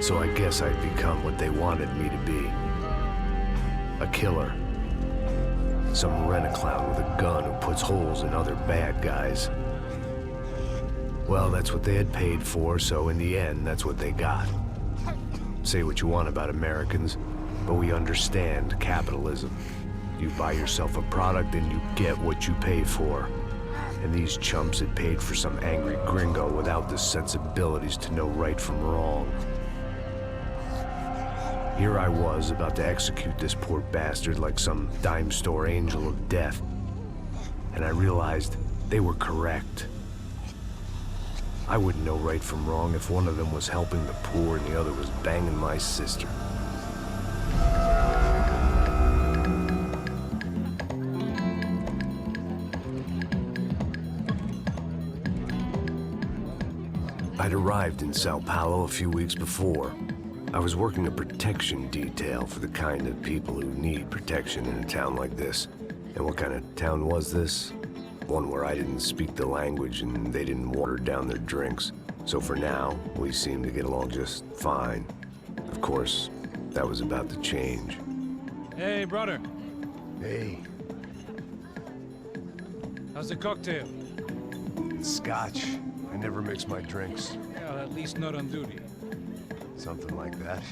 So I guess I'd become what they wanted me to be. A killer. Some rent-a-clown with a gun who puts holes in other bad guys. Well, that's what they had paid for, so in the end, that's what they got. Say what you want about Americans, but we understand capitalism. You buy yourself a product and you get what you pay for. And these chumps had paid for some angry gringo without the sensibilities to know right from wrong. Here I was, about to execute this poor bastard like some dime store angel of death. And I realized they were correct. I wouldn't know right from wrong if one of them was helping the poor and the other was banging my sister. I'd arrived in Sao Paulo a few weeks before. I was working a protection detail for the kind of people who need protection in a town like this. And what kind of town was this? One where I didn't speak the language and they didn't water down their drinks. So for now, we seemed to get along just fine. Of course, that was about to change. Hey, brother. Hey. How's the cocktail? It's scotch. I never mix my drinks. Yeah, at least not on duty. Something like that.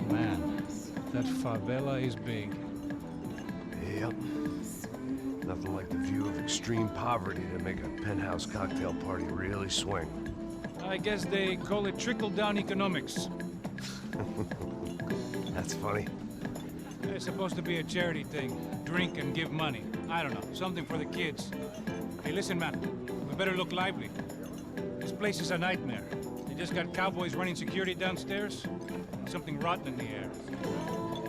Man, that favela is big. Yep. Nothing like the view of extreme poverty to make a penthouse cocktail party really swing. I guess they call it trickle-down economics. That's funny. It's supposed to be a charity thing. Drink and give money. I don't know, something for the kids. Hey, listen, man. We better look lively. This place is a nightmare. They just got cowboys running security downstairs. Something rotten in the air.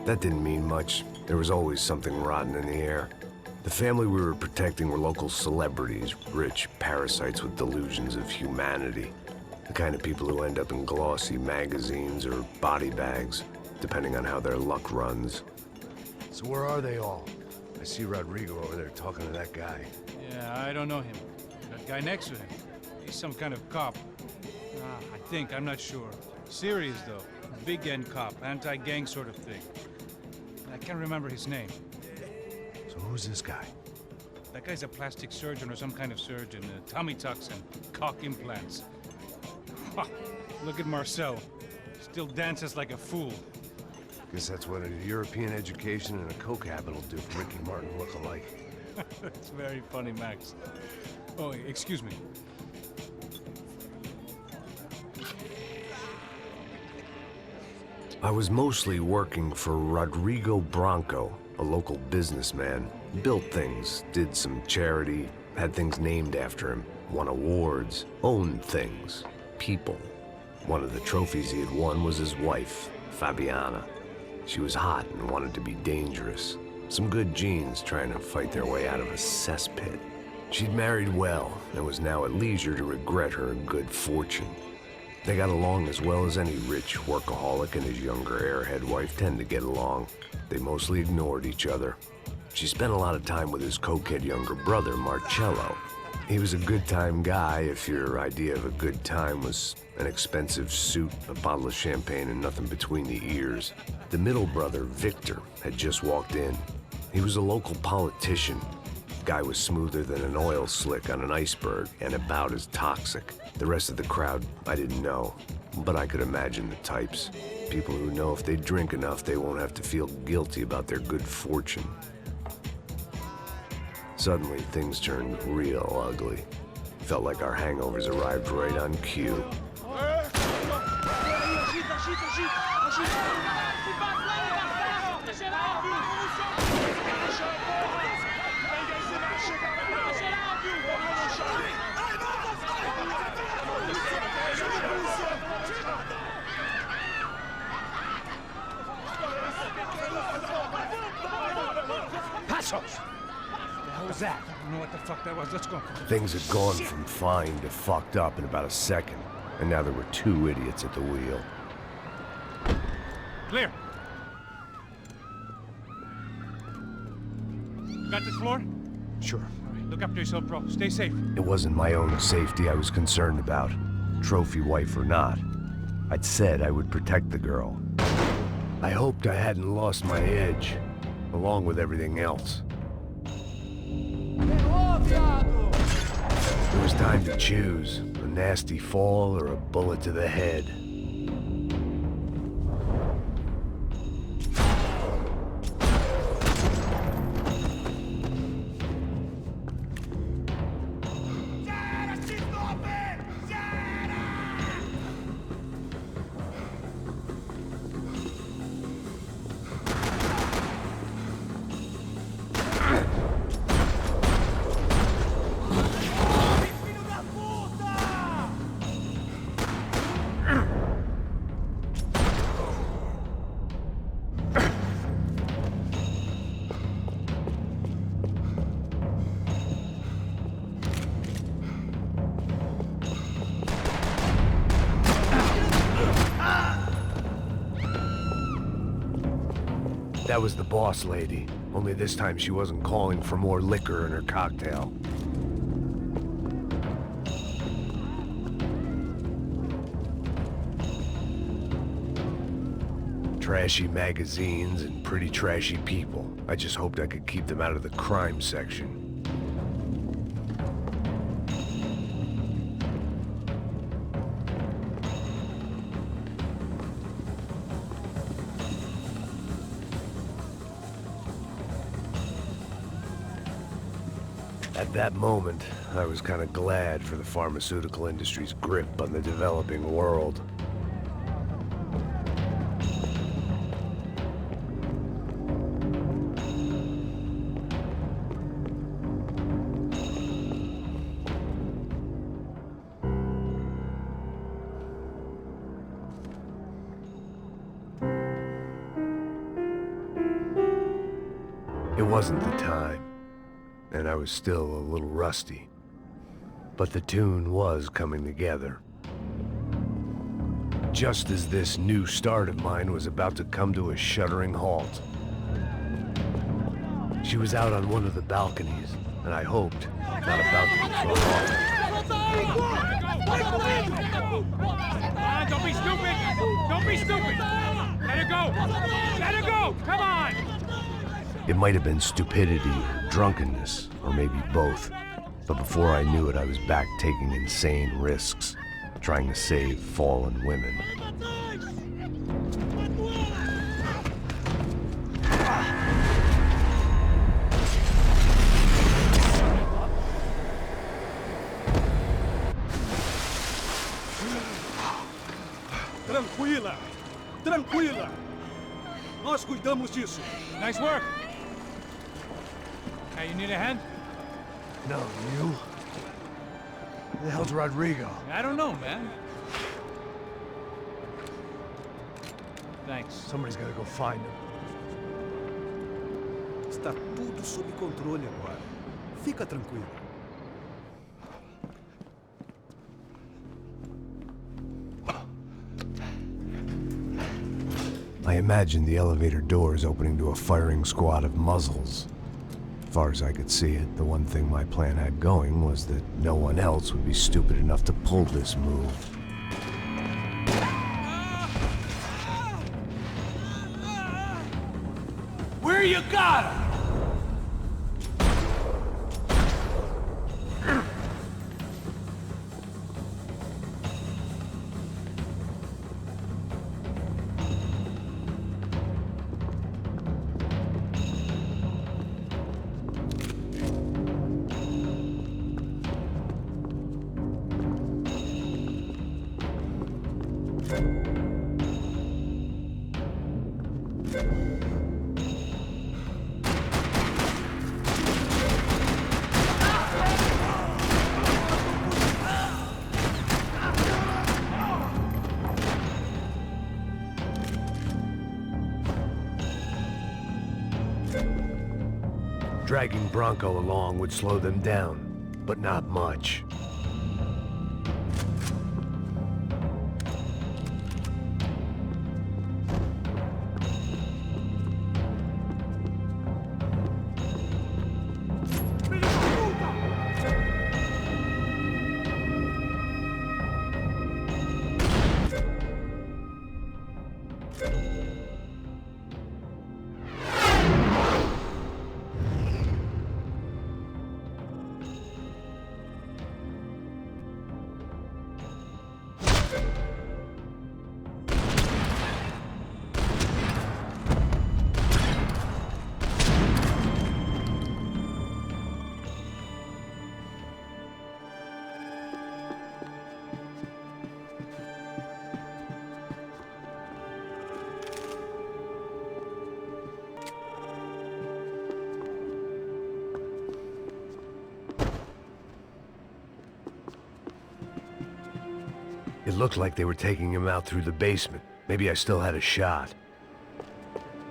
That didn't mean much. There was always something rotten in the air. The family we were protecting were local celebrities, rich parasites with delusions of humanity. The kind of people who end up in glossy magazines or body bags, depending on how their luck runs. So where are they all? I see Rodrigo over there talking to that guy. Yeah, I don't know him. That guy next to him. He's some kind of cop. I think, I'm not sure. Serious, though. Big-end cop, anti-gang sort of thing. I can't remember his name. So who's this guy? That guy's a plastic surgeon or some kind of surgeon. Tummy tucks and cock implants. Look at Marcel. Still dances like a fool. Guess that's what a European education and a coke habit will do for Ricky Martin look alike. That's very funny, Max. Oh, excuse me. I was mostly working for Rodrigo Branco, a local businessman. Built things, did some charity, had things named after him, won awards, owned things, people. One of the trophies he had won was his wife, Fabiana. She was hot and wanted to be dangerous. Some good genes trying to fight their way out of a cesspit. She'd married well and was now at leisure to regret her good fortune. They got along as well as any rich workaholic and his younger airhead wife tend to get along. They mostly ignored each other. She spent a lot of time with his cokehead younger brother, Marcello. He was a good-time guy if your idea of a good time was an expensive suit, a bottle of champagne, and nothing between the ears. The middle brother, Victor, had just walked in. He was a local politician. Guy was smoother than an oil slick on an iceberg and about as toxic. The rest of the crowd, I didn't know, but I could imagine the types. People who know if they drink enough, they won't have to feel guilty about their good fortune. Suddenly, things turned real ugly. Felt like our hangovers arrived right on cue. What was that? I don't know what the fuck that was. Let's go. Things had gone from fine to fucked up in about a second, and now there were two idiots at the wheel. Clear. Got this floor? Sure. All right, look after yourself, bro. Stay safe. It wasn't my own safety I was concerned about, trophy wife or not. I'd said I would protect the girl. I hoped I hadn't lost my edge, along with everything else. It was time to choose, a nasty fall or a bullet to the head. That was the boss lady, only this time she wasn't calling for more liquor in her cocktail. Trashy magazines and pretty trashy people. I just hoped I could keep them out of the crime section. At that moment, I was kind of glad for the pharmaceutical industry's grip on the developing world. It wasn't the time, and I was still a little rusty. But the tune was coming together. Just as this new start of mine was about to come to a shuddering halt. She was out on one of the balconies, and I hoped not about to be thrown off. Don't be stupid! Don't be stupid! Let her go! Let her go! Come on! It might have been stupidity, drunkenness, or maybe both. But before I knew it, I was back taking insane risks, trying to save fallen women. Tranquila! Tranquila! Nós cuidamos disso. Nice work! Hey, you need a hand? No, you? Who the hell's Rodrigo? I don't know, man. Thanks. Somebody's gotta go find him. Está tudo sob controle agora. Fica tranquilo. I imagined the elevator doors opening to a firing squad of muzzles. As far as I could see it, the one thing my plan had going was that no one else would be stupid enough to pull this move. Where you got her? Dragging Bronco along would slow them down, but not much. It looked like they were taking him out through the basement. Maybe I still had a shot.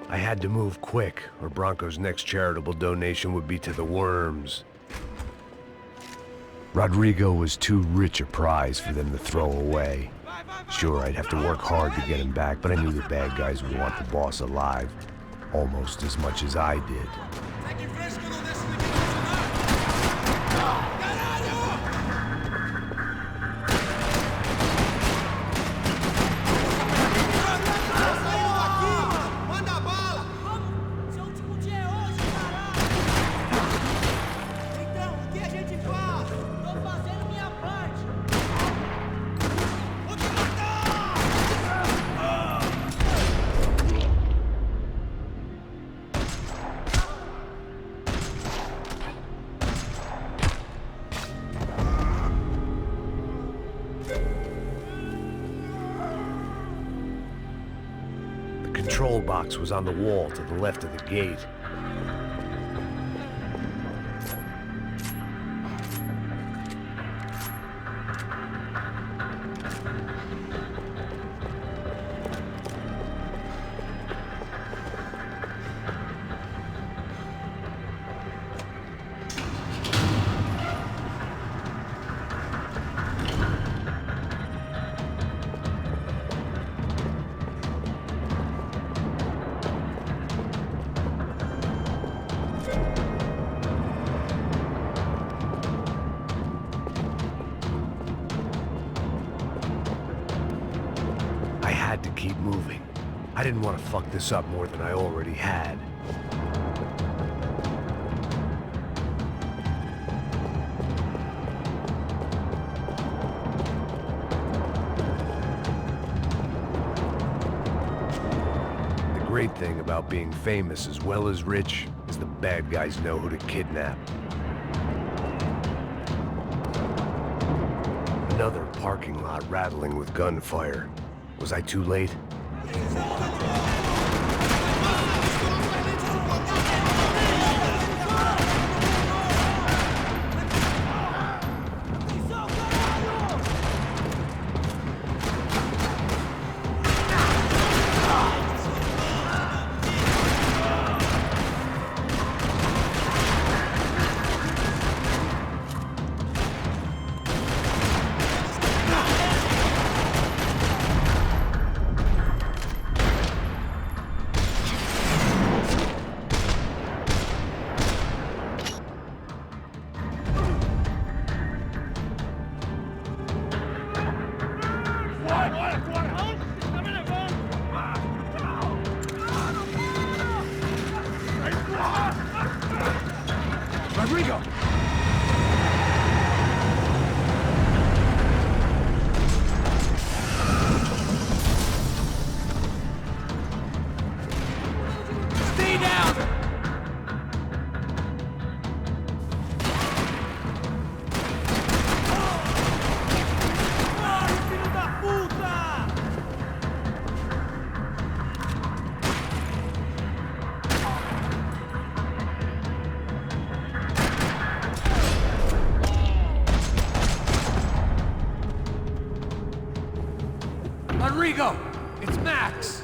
I had to move quick, or Bronco's next charitable donation would be to the worms. Rodrigo was too rich a prize for them to throw away. Sure, I'd have to work hard to get him back, but I knew the bad guys would want the boss alive, almost as much as I did. The control box was on the wall to the left of the gate. To keep moving. I didn't want to fuck this up more than I already had. The great thing about being famous as well as rich is the bad guys know who to kidnap. Another parking lot rattling with gunfire. Was I too late? Rodrigo! Stay down! Filho da puta! Rodrigo! It's Max!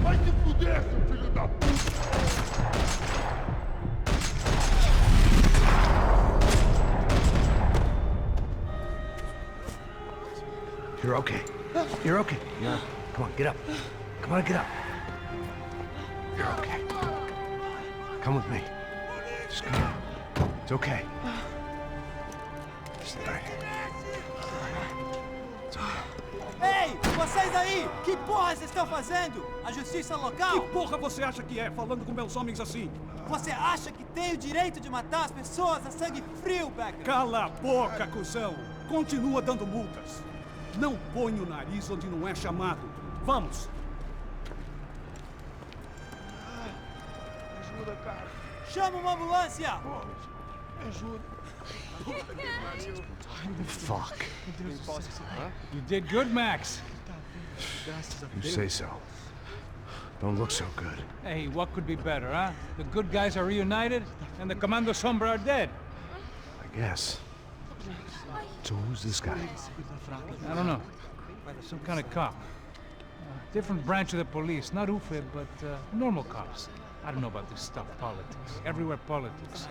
Vai se fuder, seu filho da puta! You're okay. You're okay. Yeah. Come on, get up. Come on, get up. You're okay. Come with me. Just come on. It's okay. It's all right. It's okay. Ei, vocês aí! Que porra vocês estão fazendo? A justiça local? Que porra você acha que é, falando com meus homens assim? Você acha que tem o direito de matar as pessoas a sangue frio, Becker? Cala a boca, cuzão! Continua dando multas. Não põe o nariz onde não é chamado. Vamos! Ajuda, cara. Chama uma ambulância! Me ajuda. Fuck. You did good, Max. You say so. Don't look so good. Hey, what could be better, huh? The good guys are reunited, and the Commando Sombra are dead. I guess. So who's this guy? I don't know. Some kind of cop. Different branch of the police. Not UFE, but normal cops. I don't know about this stuff, politics. Everywhere politics.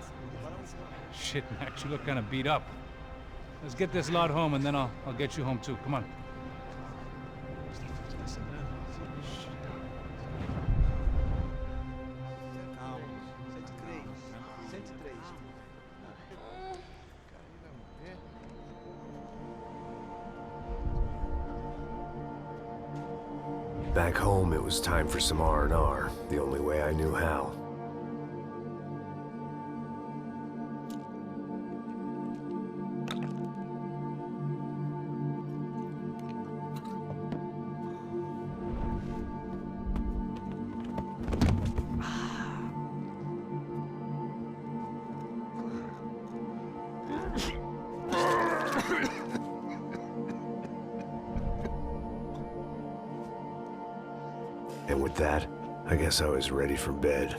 Shit, Max, you look kind of beat up. Let's get this lot home, and then I'll get you home too. Come on. Back home, it was time for some R&R, the only way I knew how. And with that, I guess I was ready for bed.